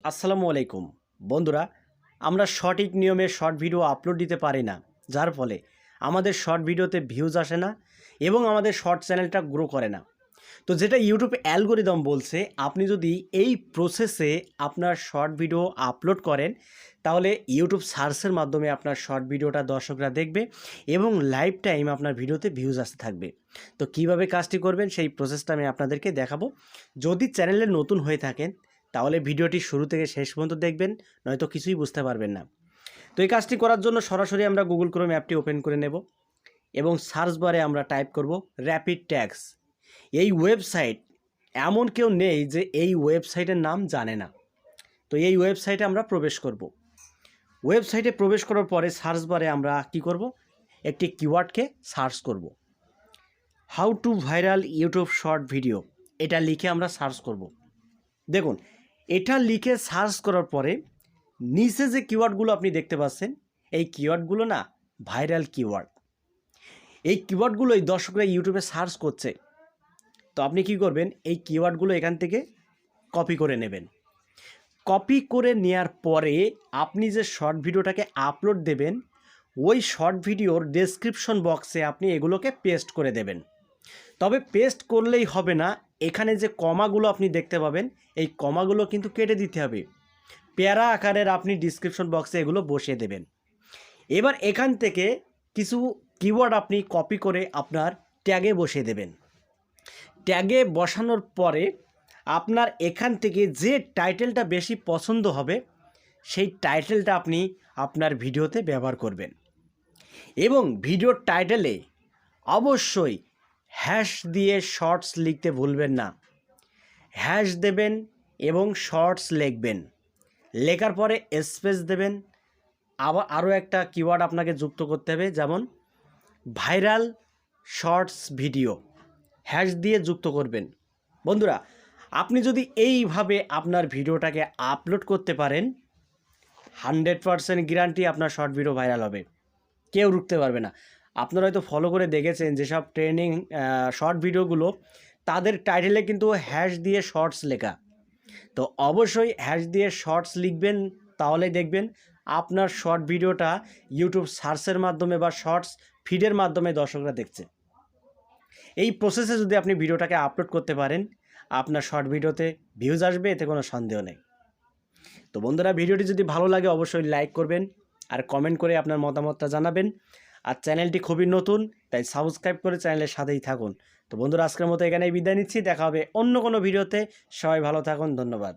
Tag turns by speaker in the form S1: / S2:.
S1: আসসালামু আলাইকুম বন্ধুরা, আমরা সঠিক নিয়মে শর্ট ভিডিও আপলোড দিতে পারি না, যার ফলে আমাদের শর্ট ভিডিওতে ভিউজ আসে না এবং আমাদের শর্ট চ্যানেলটা গ্রো করে না। তো যেটা ইউটিউব অ্যালগোরিদম বলছে, আপনি যদি এই প্রসেসে আপনার শর্ট ভিডিও আপলোড করেন তাহলে ইউটিউব সার্চের মাধ্যমে আপনার শর্ট ভিডিওটা দর্শকরা দেখবে এবং লাইফ টাইম আপনার ভিডিওতে ভিউজ আসতে থাকবে। তো কিভাবে কাজটি করবেন সেই প্রসেসটা আমি আপনাদেরকে দেখাবো। যদি চ্যানেলে নতুন হয়ে থাকেন তাহলে ভিডিওটি শুরু থেকে শেষ পর্যন্ত দেখবেন, নয়তো কিছুই বুঝতে পারবেন না। তো এই কাজটি করার জন্য সরাসরি আমরা গুগল ক্রোম অ্যাপটি ওপেন করে নেব এবং সার্চ বারে আমরা টাইপ করব র্যাপিড ট্যাক্স। এই ওয়েবসাইট এমন কেউ নেই যে এই ওয়েবসাইটের নাম জানে না। তো এই ওয়েবসাইটে আমরা প্রবেশ করব। ওয়েবসাইটে প্রবেশ করার পরে সার্চ বারে আমরা কি করব, একটি কিওয়ার্ডকে সার্চ করব। How to viral YouTube short video, এটা লিখে আমরা সার্চ করব। দেখুন, এটা লিখে সার্চ করার পরে নিচে যে কিওয়ার্ডগুলো আপনি দেখতে পাচ্ছেন, এই কিওয়ার্ডগুলো না ভাইরাল কিওয়ার্ড। এই কিওয়ার্ডগুলোই দর্শকরা ইউটিউবে সার্চ করছে। তো আপনি কি করবেন, এই কিওয়ার্ডগুলো এখান থেকে কপি করে নেবেন। কপি করে নেওয়ার পরে আপনি যে শর্ট ভিডিওটাকে আপলোড দেবেন, ওই শর্ট ভিডিওর ডেসক্রিপশন বক্সে আপনি এগুলোকে পেস্ট করে দেবেন। তবে পেস্ট করলেই হবে না, এখানে যে কমাগুলো আপনি দেখতে পাবেন, এই কমাগুলো কিন্তু কেটে দিতে হবে। প্যারা আকারের আপনি ডিসক্রিপশন বক্সে এগুলো বসিয়ে দেবেন। এবার এখান থেকে কিছু কিওয়ার্ড আপনি কপি করে আপনার ট্যাগে বসিয়ে দেবেন। ট্যাগে বসানোর পরে আপনার এখান থেকে যে টাইটেলটা বেশি পছন্দ হবে সেই টাইটেলটা আপনি আপনার ভিডিওতে ব্যবহার করবেন। এবং ভিডিওর টাইটেলে অবশ্যই হ্যাশ দিয়ে শর্টস লিখতে ভুলবেন না। হ্যাশ দেবেন এবং শর্টস লিখবেন। লেখার পরে স্পেস দেবেন। আবার আরও একটা কিওয়ার্ড আপনাকে যুক্ত করতে হবে, যেমন ভাইরাল শর্টস ভিডিও, হ্যাশ দিয়ে যুক্ত করবেন। বন্ধুরা, আপনি যদি এইভাবে আপনার ভিডিওটাকে আপলোড করতে পারেন, 100% গ্যারান্টি আপনার শর্ট ভিডিও ভাইরাল হবে, কেউ রুখতে পারবে না। আপনারা হয়তো ফলো করে দেখেছেন যেসব ট্রেন্ডিং শর্ট ভিডিওগুলো, তাদের টাইটেলে কিন্তু হ্যাশ দিয়ে শর্টস লেখা। তো অবশ্যই হ্যাশ দিয়ে শর্টস লিখবেন, তাহলে দেখবেন আপনার শর্ট ভিডিওটা ইউটিউব সার্চের মাধ্যমে বা শর্টস ফিডের মাধ্যমে দর্শকরা দেখছে। এই প্রসেসে যদি আপনি ভিডিওটাকে আপলোড করতে পারেন, আপনার শর্ট ভিডিওতে ভিউজ আসবে, এতে কোনো সন্দেহ নেই। তো বন্ধুরা, ভিডিওটি যদি ভালো লাগে অবশ্যই লাইক করবেন আর কমেন্ট করে আপনার মতামতটা জানাবেন। আর চ্যানেলটি খুবই নতুন, তাই সাবস্ক্রাইব করে চ্যানেলের সাথেই থাকুন। তো বন্ধুরা, আজকের মতো এখানেই বিদায় নিচ্ছি। দেখা হবে অন্য কোনো ভিডিওতে। সবাই ভালো থাকুন, ধন্যবাদ।